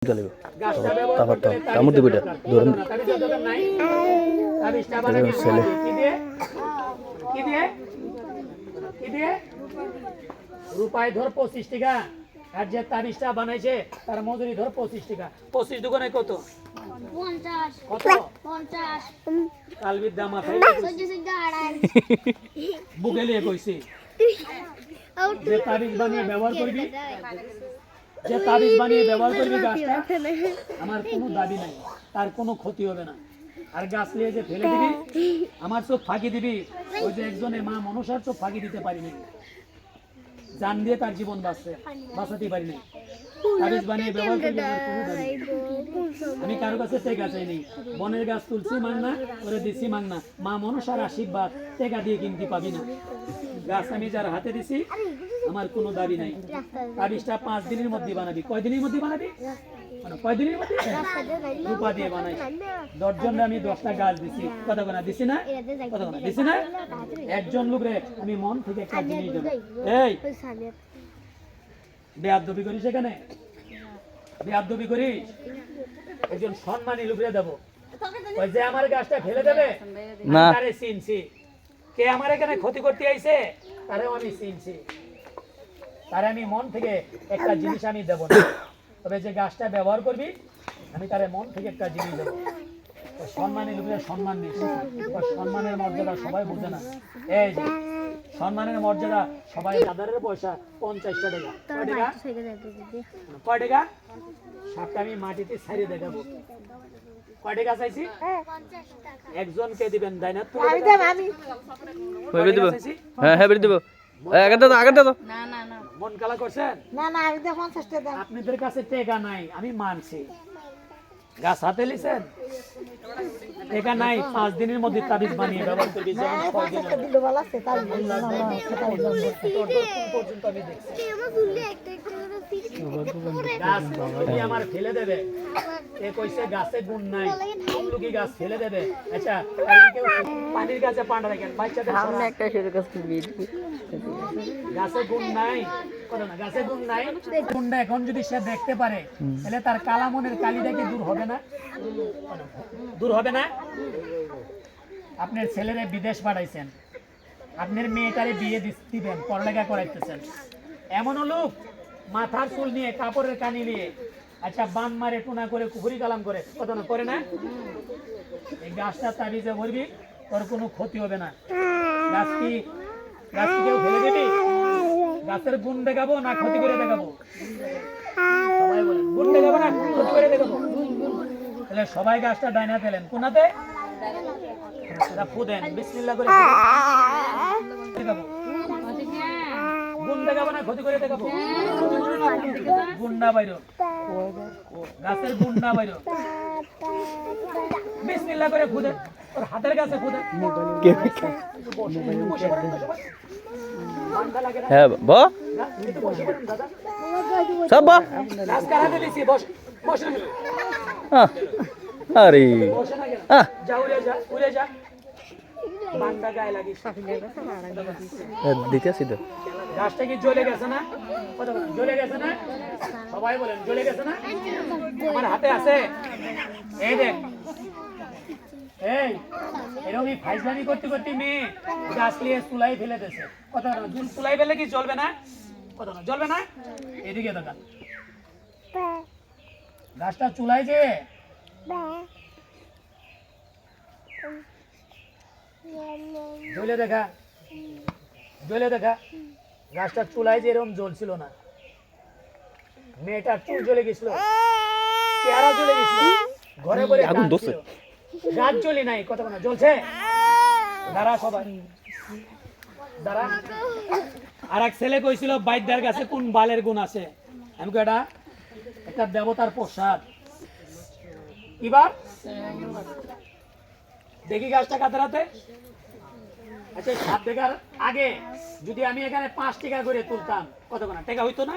চলে তারপর তো কামড় দিবি ধরুন ছেলে রূপায় ধর 25 টাকা আর যে তাবিজটা বানাইছে তার মজুরি ধর 25 টাকা 25 দোকানে কত 50 কত 50 কালবির দাম আছে বুকে লিয়ে কইছি যে তাবিজ বানিয়ে ব্যবহার করবি গাছটা আমার কোনো দাবি নাই তার কোনো ক্ষতি হবে না আর গাছ নিয়ে যে ফেলে দিবি আমার চোখ ফাঁকি দিবি ওই যে একজনে মা মনসার চোখ ফাঁকি দিতে পারিনি জান দিয়ে তার জীবন বাঁচাতে পারিনি তাবিজ বানিয়ে ব্যবহার করবি আমার কোনো দাবি আমি কারো কাছে টেকা চাইনি বনের গাছ তুলছি মাংনা ওরে দিছি মাংনা মা মনসার আশীর্বাদ টেকা দিয়ে কিনতে পাবি না গাছ আমি যার হাতে দিছি আমার কোনো দাবি নাই তাবিজটা 5 দিনের মধ্যে বানাবি কয় দিনের মধ্যে বানাবি মানে কয় দিনের মধ্যে রূপা দিয়ে বানাই 10 জনরে আমি 10টা গাছ দিছি কথা কোনা দিছি না কথা কোনা দিছি না একজন লোকরে আমি মন থেকে একটা জিনিস দেব এই বেয়াদবি করিস এখানে বেয়াদবি করিস একজন সম্মানী লোকরে দেব ওই যে আমার গাছটা ফেলে দেবে না তারে চিনছি কে আমার এখানে ক্ষতি করতে আইছে তারেও আমি চিনছি তারে আমি মন থেকে একটা জিনিস আমি দেব না তবে যে গাছটা ব্যবহার করবি আমি তারে মন থেকে একটা জিনিস দেব সম্মানী লোকের সম্মান দিস সম্মানের মর্যাদা সবাই বুঝে না এই যে সম্মানের মর্যাদা সবাই দাদারের পয়সা 50 টাকা কয় টাকা সাপটা আমি মাটিতে ছাড়িয়ে দেখাবো কয় টাকা চাইছি 50 টাকা একজনকে দিবেন তাই না আমি দেব আমি কইবে দেব হ্যাঁ হ্যাঁ দেব আগে দাও না না না মন কালা করছেন না না আমি দেব 50 টাকা আপনাদের কাছে টাকা নাই আমি মানছি গাছ হাতে লিছেন টাকা নাই 5 দিনের মধ্যে তাবিজ বানিয়ে ব্যবহার করবি যেমন 6 দিন দিল ভালো আছে তার পর্যন্ত আমি দেখছি আমার ফুললে একটা গাছ যদি আমার ফেলে দেবে এ কইছে গাছে গুণ নাই সব লোকই গাছ ফেলে দেবে আচ্ছা কেউ পানির কাছে পান্ডা রাখেন বাচ্চাদের সামনে একটা শুরু করতে দিবি গাছে গুণ নাই কথা না গাছে গুণ নাই গুণটা এখন যদি সে দেখতে পারে তাহলে তার কালা মনের কালিটা কি দূর হবে না আপনার ছেলেরে বিদেশ পাঠাইছেন আপনার মেয়েটারে বিয়ে দিবেন পড়ালেখা করাইতেছেন এমন লোক মাথার চুল নিয়ে কাপড়ের কানি নিয়ে আচ্ছা বান মারে টুনা করে কুহুরি কালাম করে কত না করে না এই গাছটা তাবিজে ভরবি তোর কোনো ক্ষতি হবে না গাছ কি কেউ ফেলে দিবি গাছের গুণ দেখাবো না ক্ষতি করে দেখাবো সবাই বলেন গুণ দেখাবো না ক্ষতি করে দেখাবো তাহলে সবাই গাছটা ডাইনা ফেলেন কোনাতে ফুদেন বিসমিল্লাহ করে দেখাবো গুণ দেখাবো না ক্ষতি করে দেখাবো গুন্ডা বাইরো গাছের গুন্ডা বাইরো বিসমিল্লাহ করে ফুদেন ওর হাতের কাছে ফুদেন হ্যাঁ বা সব বা গাছ কাটাতে দিছি বস আরে যা উড়ে যা বান্দা গায়ে লাগিস দিতেছি তো গাছটা কি জ্বলে গেছে না জ্বলে গেছে না সবাই বলেন জ্বলে গেছে না আমার হাতে আছে এই দেখ এই এরকমই ফাইজলামি করতে করতে মেয়ে গাছ নিয়ে চুলাই ফেলে দিয়েছে কথা না চুলাই ফেলে কি জ্বলবে না কথা না জ্বলবে না এদিকে দেখা গাছটা চুলাই যে জ্বলে দেখা গাছটা চুলাই যে এরকম জ্বলছিল না মেয়েটার চুল জ্বলে গেছিল চেহারা জ্বলে গেছিল ঘরে ঘরে আগুন ধরছে গাছ জ্বলি নাই কত না জ্বলছে দাঁড়া সবাই দাঁড়া আর এক ছেলে কইছিল বাইদার কাছে কোন বালের গুণ আছে আমি এটা একটা দেবতার প্রসাদ কিবার দেখি গাছটা কাতরাতে আচ্ছা 7 টাকার আগে যদি আমি এখানে 5 টাকা করে তুলতাম কত কোনা টাকা হইতো না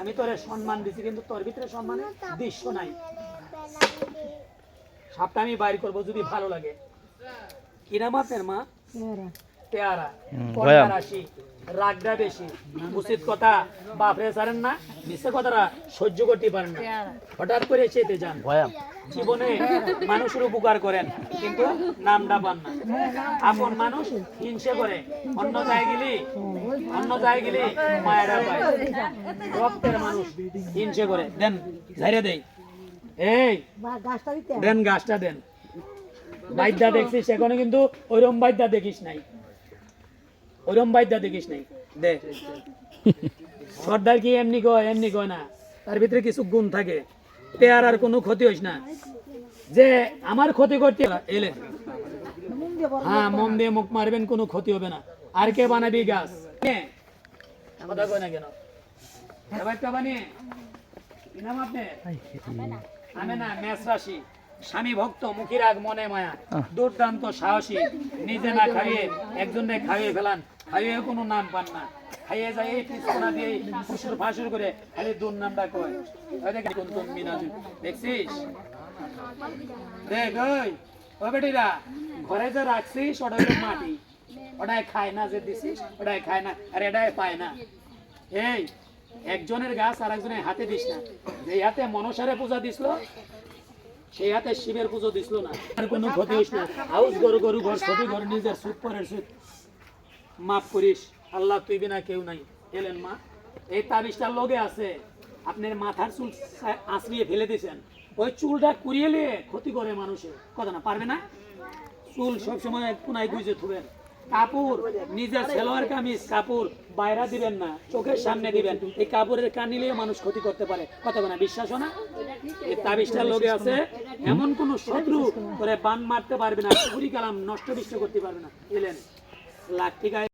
আমি তোরে সম্মান দিছি কিন্তু তোর ভিতরে সম্মানের দৃশ্য নাই সাপটা আমি বাইর করব যদি ভালো লাগে কি নাম আপনার মা পেয়ারা রাশি রাগটা বেশি। উচিত কথা বাপরে ছাড়েন না, মিথ্যে কথাটা সহ্য করতে পারেন না, হঠাৎ করে চেতে যান। ভয়া জীবনে মানুষের উপকার করেন কিন্তু নামটা পান না। আপন মানুষ হিংসে করে, অন্য জায়গায় গেলে মায়েরা পায়। রক্তের মানুষ হিংসে করে। দেন ঝাইরে দেই, এই দেন গাছটা দেন। বাইদ্যা দেখছিস এখনো, কিন্তু ওইরম বাইদ্যা দেখিস নাই, ওইরম বাইদ্যা দেখিস নাই। দে সর্দার কি এমনি কয় না, তার ভিতরে কিছু গুণ থাকে। পেয়ারার কোনো ক্ষতি হইস না, যে আমার ক্ষতি করতে এলে হ্যাঁ মন দিয়ে মুখ মারবেন, কোনো ক্ষতি হবে না। আর কে বানাবি গাছ? কথা কয় না কেন? এবারটা বানিয়ে কি নাম আপনার? আমি না মেষ রাশি, স্বামী ভক্ত, মুখী রাগ, মনে মায়া, দুর্দান্ত সাহসী, নিজে না খাইয়ে একজনে খাইয়ে ফেলান, খাইয়ে কোনো নাম পান না, খাইয়ে যায় এই পিছনা দিয়ে ফুসুর ফাসুর করে খালি দুর্নামটা কয়। দেখছিস? দেখ ওই ও বেটিরা, ঘরে যে রাখছিস ওটা হলো মাটি, ওটাই খায় না, যে দিছিস ওটাই খায় না, আর এটাই পায় না। এই একজনের গাছ আর একজনের হাতে দিস না। যে হাতে মনসারে পূজা দিছিল সেই হাতে শিবের পুজো দিছিল না। আর কোনো ক্ষতি হইস না। হাউস গরু গরু ঘর ক্ষতি ঘর, নিজের সুখ পরের সুখ। মাফ করিস, আল্লাহ তুই বিনা কেউ নাই। এলেন মা, এই তাবিজটার লগে আছে, আপনার মাথার চুল আঁচড়িয়ে ফেলে দিয়েছেন, ওই চুলটা কুড়িয়ে নিয়ে ক্ষতি করে মানুষের। কথা না পারবে না? চুল সবসময় কোনায় গুঁজে থুবেন। কাপড় নিজের সেলোয়ার কামিজ কাপড় বাইরা দিবেন না, চোখের সামনে দিবেন। এই কাপড়ের কানিলে মানুষ ক্ষতি করতে পারে। কথা না বিশ্বাস না? এই তাবিজটার লগে আছে, এমন কোন শত্রু করে বান মারতে পারবে না, চুরি কালাম নষ্ট বিষ্ট করতে পারবে না। এলেন লাখ টাকায়